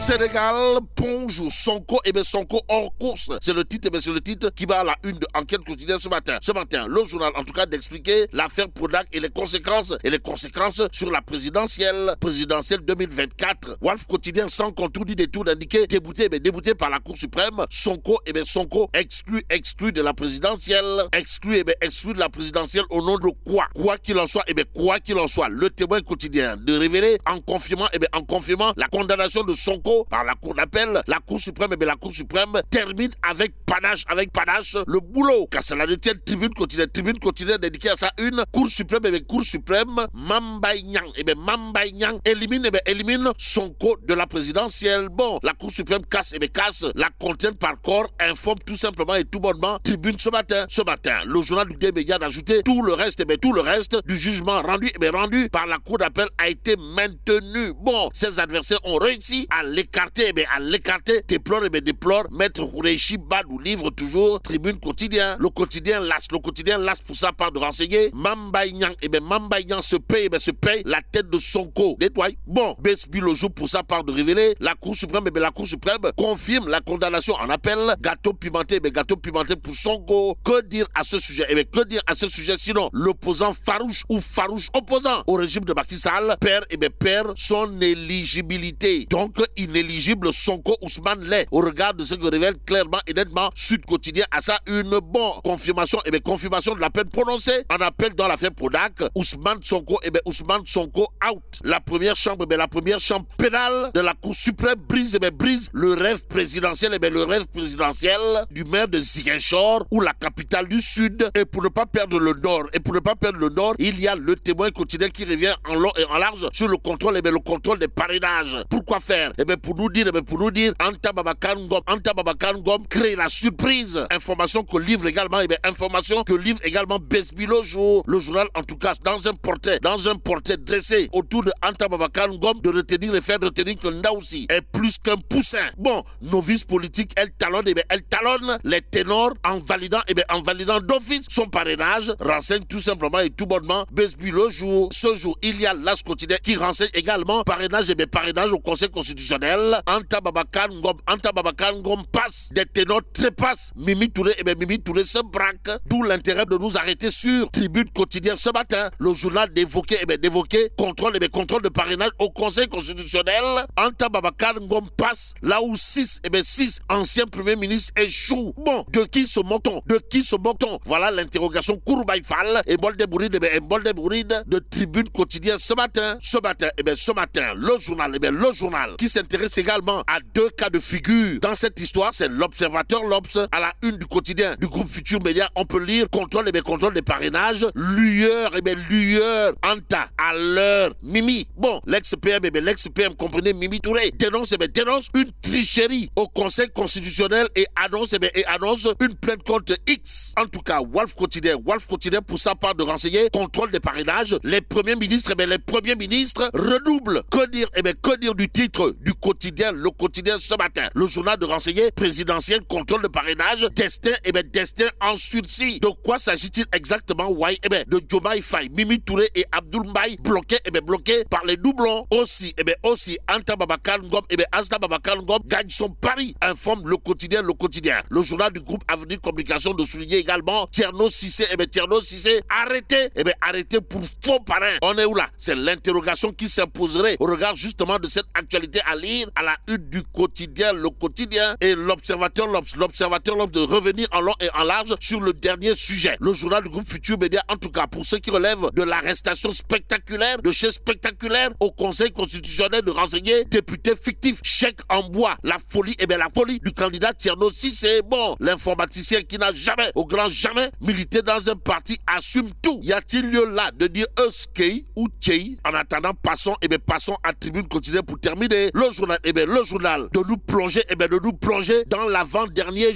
Sénégal plonge Sonko, Sonko hors course. C'est le titre, c'est le titre qui va à la une de Enquête quotidienne ce matin. Ce matin, le journal, en tout cas, d'expliquer l'affaire Prodac et les conséquences sur la présidentielle 2024. Walf quotidien sans contour du détour d'indiquer débouté par la Cour suprême. Sonko, Sonko exclu de la présidentielle. Exclu de la présidentielle au nom de quoi? Quoi qu'il en soit, le témoin quotidien de révéler en confirmant la condamnation de Sonko par la Cour d'appel, la Cour suprême, la Cour suprême termine avec panache le boulot. Car cela détient tribune quotidienne dédiée à ça une Cour suprême, Mambay Niang élimine Sonko de la présidentielle. Bon, la Cour suprême casse la contrainte par corps, informe tout simplement et tout bonnement tribune ce matin. Le journal du D-Média d'ajouter tout le reste du jugement rendu par la Cour d'appel a été maintenu. Bon, ses adversaires ont réussi à l'écarter, déplore, Maître Khoureichi Badou livre toujours tribune quotidien. Le quotidien las pour sa part de renseigner. Mambay Niang se paye la tête de Sonko. Détoile. Bon, Besbi le jour pour sa part de révéler la Cour suprême, confirme la condamnation en appel. Gâteau pimenté pour Sonko. Que dire à ce sujet? Sinon l'opposant farouche opposant au régime de Macky Sall perd son éligibilité. Donc inéligible Sonko Ousmane l'est au regard de ce que révèle clairement et nettement Sud Quotidien à ça une bonne confirmation de la peine prononcée en appel dans l'affaire Prodac. Ousmane Sonko out. La première chambre pénale de la Cour suprême brise le rêve présidentiel du maire de Ziguinchor ou la capitale du Sud. Et pour ne pas perdre le nord, il y a le témoin quotidien qui revient en long et en large sur le contrôle des parrainages. Pourquoi faire? Pour nous dire Anta Babacar Ngom crée la surprise. Information que livre également Besbi le jour. Le journal en tout cas dans un portrait dressé autour de Anta Babacar Ngom de retenir que Ndaoussi est plus qu'un poussin. Bon, novice politique, elle talonne les ténors en validant d'office son parrainage. Renseigne tout simplement et tout bonnement Besbi le jour. Ce jour, il y a l'As quotidien qui renseigne également parrainage au Conseil constitutionnel. Anta Babacar Ngom passe, des ténors trépassent. Mimi Touré se braque. D'où l'intérêt de nous arrêter sur Tribune quotidien ce matin. Le journal d'évoquer contrôle de parrainage au Conseil constitutionnel. Anta Babacar Ngom passe là où 6 anciens premiers ministres échouent. Bon, de qui se moque-t-on? Voilà l'interrogation Kouroubaï Fall et Bolde Bouride de Tribune quotidien ce matin. Le journal qui s'intéresse également à deux cas de figure dans cette histoire, c'est l'Observateur l'Obs à la une du quotidien du groupe Futur Média. On peut lire contrôle des parrainages, lueur Anta à l'heure Mimi. Bon, l'ex-PM comprenez Mimi Touré dénonce une tricherie au Conseil constitutionnel et annonce une plainte contre X. En tout cas, Walf quotidien pour sa part de renseigner contrôle des parrainages. Les premiers ministres redoublent. Que dire du titre du quotidien, le quotidien ce matin. Le journal de renseigner présidentiel contrôle de parrainage, destin en sursis. De quoi s'agit-il exactement? De Diomaye Faye, Mimi Touré et Abdoul Mbaye bloqués par les doublons. Aussi Anta Babacar Ngom gagne son pari, informe le quotidien. Le journal du groupe Avenir Communication de souligner également Tierno Cissé arrêté pour faux parrain. On est où là? C'est l'interrogation qui s'imposerait au regard justement de cette actualité à lire à la une du quotidien, le quotidien et l'Observateur l'Obs de revenir en long et en large sur le dernier sujet. Le journal du groupe Futur Média, en tout cas pour ceux qui relèvent de l'arrestation spectaculaire au Conseil constitutionnel de renseigner député fictif, chèque en bois, la folie du candidat Tierno Cissé. Bon, l'informaticien qui n'a jamais, au grand jamais, milité dans un parti assume tout. Y a-t-il lieu là de dire Euskei ou Tchei? En attendant, passons à Tribune quotidienne pour terminer. Le journal de nous plonger dans l'avant-dernier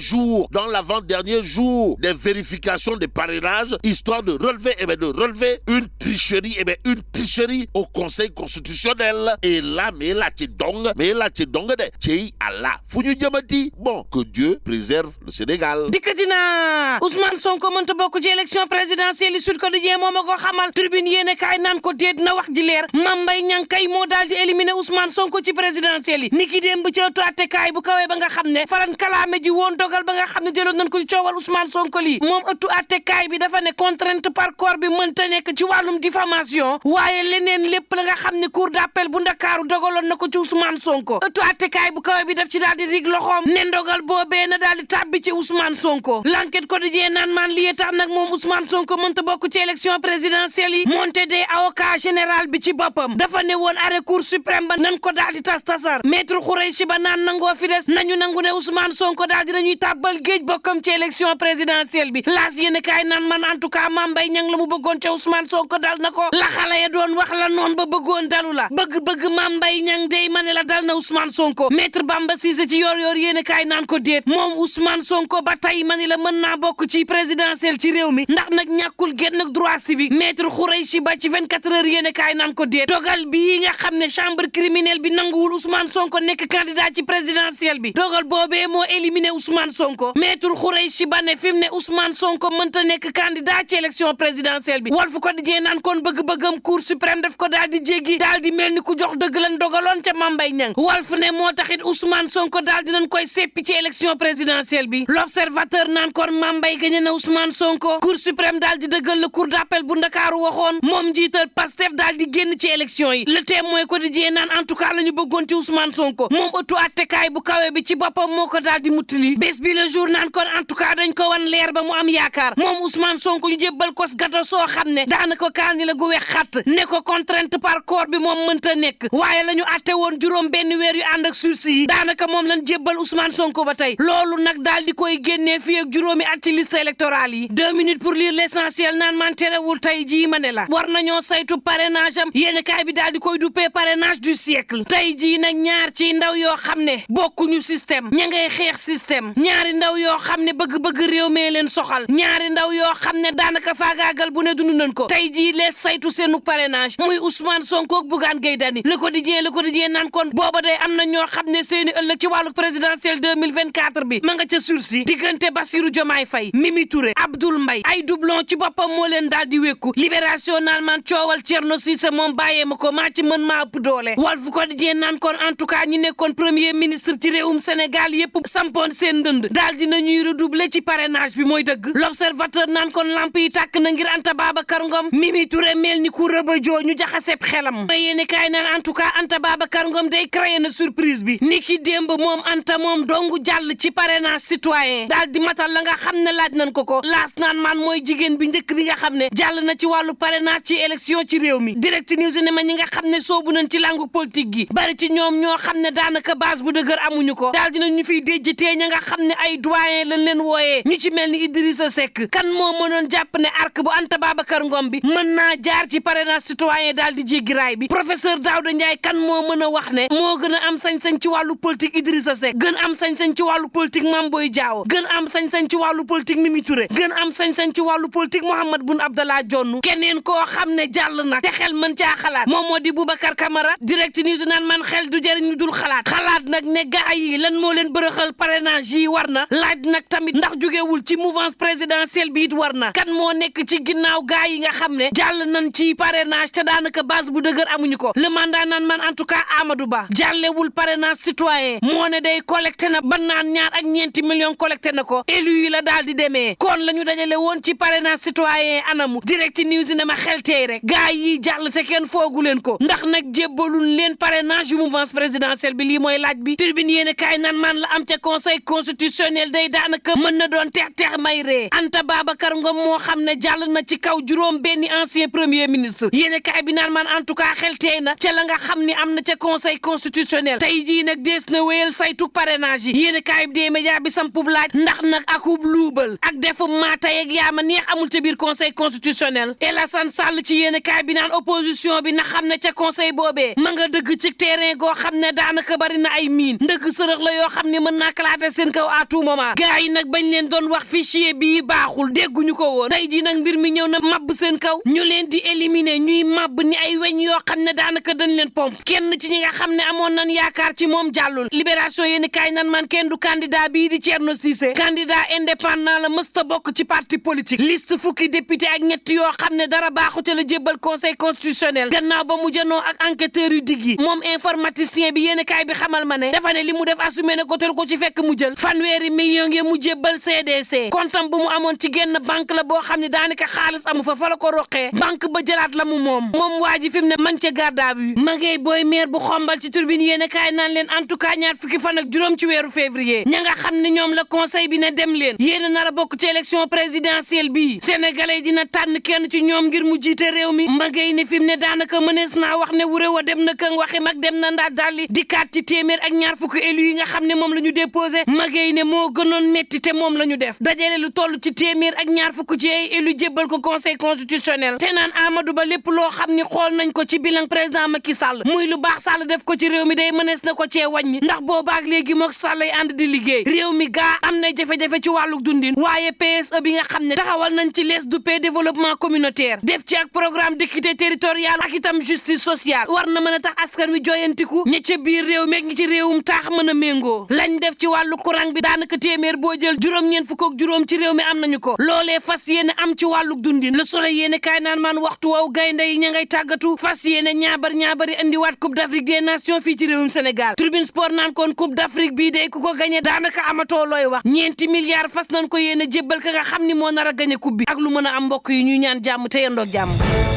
jour des vérifications des parrainages, histoire de relever une tricherie au Conseil constitutionnel. Et là, mais là, tu donnes de Tchei Allah. Founou Diamati. Bon, que Dieu préserve le Sénégal. Dikkatina Ousmane Sonko mënta bokk ci élection présidentielle Sud Quotidien moo ma ko xamal. Tribune yéene kaay naan ko déet na wax ji leer. Mame Mbaye Niang kay moo daal di éliminer Ousmane Sonko ci présidentielle présidentielle yi niki démb ci ëttu attekaay bu kawee ba nga xam ne faran kalaame ji woon dogal ba nga xam ne jëloon nañ ko ci coowal Ousmane Sonko lii moom ëttu attekaay bi dafa ne contrainte par corps bi mënta nekk ci wàllum diffamation waaye leneen lépp la nga xam ne cour d'appel bu Ndakaaru dogaloon na ko ci Ousmane Sonko ëttu attekaay bu kawee bi daf ci daal di rig loxoom ne ndogal boobee na daal di tàbbi ci Ousmane Sonko l'enquête quotidien naan maan lii tax nag moom Ousmane Sonko mënta bokk ci élection présidentielle yi monte de avocat général bi ci boppam dafa ne woon arrêt cour suprême ba nan ko daal di tasar maître Khoureychi ba naan nangoo fi des nañu nangu ne Ousmane Sonko daal di nañuy tàbbal géej bokkam ci élection présidentielle bi laas yéen kaay naan man en tout cas Mame Mbaye Niang la mu bëggoon ca Ousmane Sonko dal na ko la xale ya doon wax la noon ba bëggoon dalu la bëgg Mame Mbaye Niang day ma ne la dal na Ousmane Sonko maître Bamba Cissé ci yor yéen kaay naan ko déet moom Ousmane Sonko ba tey ma ne la mën naa bokk ci présidentielle ci réew mi ndax nag ñàkkul genn nag droit civique maître Khoureychi ba ci 24 heures yéen kaay naan ko déet dogal bii nga xam ne chambre criminelle bi nanguwul Ousmane Sonko nekk candidat ci présidentielle bi dogal boobee moo éliminé Ousmane Sonko maître Khoureychi ba ne fi mu ne Ousmane Sonko mënta nekk candidat ci élection présidentielle bi Walf Quotidien naan kon bëgg-bëggam cour suprême daf ko daal di jéggi daal di mel ni ku jox dëgg lan dogaloon ca Mame Mbaye Niang Walf ne moo taxit Ousmane Sonko daal di nañ koy seppi ci élection présidentielle bi l'observateur naan kon Mame Mbaye gagné na Ousmane Sonko cour suprême daal di dëggal la cour d'appel bu Ndakaaru waxoon moom njiital Pastef daal di génn ci élection yi le Témoin quotidien naan en tout cas la ñu bëggoon ci Ousmane Sonko moom ëttu attekaay bu kawe bi ci boppam moo ko daal di muttali bés bi le jour naan kon en tout cas dañ ko wan leer ba mu am yaakaar moom Ousmane Sonko ñu jébbal ko gato soo xam ne daanaka kaani la gu wex xat ne ko contrainte par corps bi moom mënta nekk waaye la ñu atte woon juróom benn weer yu ànd ak sursis yi daanaka moom lañ jébbal Ousmane Sonko ba tey loolu nag daal di koy génnee fii ak juróomi at ci liste électorale yi 2 minutes pour lire l'essentiel naan man terewul tey jii ma ne la war nañoo saytu parrainage am yéen kaay bi daal di koy duppee parrainage du siècle tey jii nag ñaar ci ndaw yoo xam ne bokkuñu système ña ngay xeex système ñaari ndaw yoo xam ne bëgg-bëgg réew mee leen soxal ñaari ndaw yoo xam ne daanaka faagaagal bu ne dund nañ ko tey jii lees saytu seenu parrainage muy Ousmane Sonko ak Bougane Gueye Dany Le Quotidien naan kon booba day am na ñoo xam ne seeni ëllëg ci wàllu présidentielle 2024 bi ma nga ca sursis diggante Bassirou Diomaye Faye Mimi Touré Abdoul Mbaye ay doublon ci boppam moo leen daal di wékku libération naan man coowal Thierno Cissé moom bàyyee ma ko maa ci mën maa ëpp doole Walf Quotidien naan kon en tout cas ñi nekkoon premier ministre ci réewum Sénégal yépp sampoon seen ndënd daal dina ñuy redoubler ci parrainage bi mooy dëgg l'observateur naan kon lamp yi tàkk na ngir Anta Babacar Ngom Mimi Touré mel ni ku rëbëjoo ñu jaxaseeb xelam ma yéene kaay naan en tout cas Anta Babacar Ngom day créé na surprise bi ni ki démb moom Anta moom dongu jàll ci parrainage citoyen daal di matal la nga xam ne laaj nañ ko laas naan man mooy jigéen bi njëkk bi nga xam ne jàll na ci wàllu parrainage ci élection ci réew mi direct news ne ma ñi nga xam ne soobu nañ ci langue politique gi bari ci ñoom ñoo xam ne daanaka base bu dëgër amuñu ko daal dina ñu fiy déjjatee ña nga xam ne ay doyen lañ leen wooyee ñu ci mel ni Idrissa Seck kan moo mënoon jàpp ne arc bu Anta Babacar Ngom bi mën naa jaar ci parrainage citoyen daal di jéggi raay bi professeur Daouda Ndiaye kan moo mën a wax ne moo gën a am sañ-sañ ci wàllu politique Idrissa Seck gën am sañ-sañ ci wàllu politique Mame Boye Diao gën am sañ-sañ ci wàllu politique Mimi Touré gën am sañ-sañ ci wàllu politique Mahammed Boun Abdallah Dionne keneen koo xam ne jàll na te xel mën caa xalaat moom moo di Boubacar Camara direct news naan man xel du jëriñ ñu dul xalaat nag ne gaa yi lan moo leen bërëxal parrainage yi war na laaj nag tamit ndax jógewul ci mouvance présidentielle bi it war na kan moo nekk ci ginnaaw gaa yi nga xam ne jàll nañ ci parrainage te daanaka base bu dëgër amuñu ko le mandat naan man en tout cas Amadou Ba jàllewul parrainage citoyen moo ne day collecté na ba naan ñaar ak ñeenti millions collecté na ko élu yi la daal di demee kon la ñu dajale woon ci parrainage citoyen anamu direct news ne ma xel tey rek gaa yi jàll te kenn foogu leen ko ndax nag jébbaluñ leen parrainage yu mouvance présidentielle bi lii mooy laaj bi turbine yéen kaay nan man la am ca conseil constitutionnel day daanaka mën na doon teex may ree Anta Babacar Ngom moo xam ne jàll na ci kaw juróom benni ancien premier ministre yéen kaay bi naan man en tout cas xel tey na ca la nga xam ni am na ca conseil constitutionnel tey jii nag dees na wéyal saytu parrainage yi yéen kaay bi dee média bi sampub laaj ndax nag akub luubal ak defu maatay ak yaama neex amul ca biir conseil constitutionnel El Assane Sall ci yéen kaay bi naan opposition bi na xam ne ca conseil boobee ma nga dëgg ci terrain goo xam ne daanaka bari na ay miin ndëgg sërëx la yoo xam ne mën naa kalaate seen kaw à tout moment gars yi nag bañ leen doon wax fichier bii baaxul dégguñu ko woon tey jii nag mbir mi ñëw na mabb seen kaw ñu leen di éliminer ñuy mabb ni ay weñ yoo xam ne daanaka dañ leen pompe kenn ci ñi nga xam ne amoon nañ yaakaar ci moom jàllul libération yéen kaay nan man kenn du candidat bii di Thierno Cissé candidat indépendant la mësta bokk ci parti politique liste fukki député ak ñett yoo xam ne dara baaxu ca la jébbal conseil constitutionnel gannaaw ba mu janoo ak enquêteurs yu digg yi moom informaticien politicien bi yéen kaay bi xamal ma ne dafa ne li mu def assumé ne ko tel ko ci fekk mu jël fanweeri millions yi mu jébbal CDC kontam bu mu amoon ci genn banque la boo xam ne daanaka xaalis amu fa la ko roqee banque ba jëlaat la mu moom waa ji fi mu ne man ca garde à vue ma ngay booy maire bu xombal ci turbine yéen kaay naan leen en tout cas ñaar fukki fan ak juróom ci weeru février ña nga xam ne ñoom la conseil bi ne dem leen yéen a nar a bokk ci élection présidentielle bi sénégalais dina tànn kenn ci ñoom ngir mu jiite réew mi ma ngay ne fi mu ne daanaka mënees naa wax ne wuré wa dem na këng waxi mag dem na ndaa dalli dikkaat ci téeméer ak ñaar fukki élu yi nga xam ne moom la ñu déposé ma ngay ne moo gënoon metti te moom la ñu def dajale lu toll ci téeméer ak ñaar fukki ci ay élu jébbal ko conseil constitutionnel te naan Amadou Ba lépp loo xam ni xool nañ ko ci bilan président Macky Sall muy lu baax Sall def ko ci réew mi day mënees na ko cee wàññi ndax boobaak léegi mook Sall lay ànd di liggéey réew mi gaa am na jafe-jafe ci wàllu dundin waaye PSE bi nga xam ne taxawal nañ ci lees du paix développement communautaire def ci ak programme d'équité territoriale ak itam justice sociale war na mën a tax askan wi joyantiku ña ca biir réew meeg ñi ci réewum taax mën a méngoo lañ def ci wàllu courant bi daanaka téeméer boo jël juróom-ñeent fukk ak juróom ci réew mi am nañu ko loolee fas yéene am ci wàllu dundin Le Soleil yéene kaay naan maan waxtu waw gaynde yi ña ngay tàggatu fas yéene ñaabari indiwaat coupe d'Afrique des nations fii ci réewum Sénégal Tribune Sport naan kon coupe d'Afrique bii day ku ko gagné daanaka amatoo looy wax ñeenti milliards fas nañ ko yéene jébbal ka nga xam ni moo nar a gagné coupe bi ak lu mën a am mbokk yi ñuy ñaan jàmm te yendoog jàmm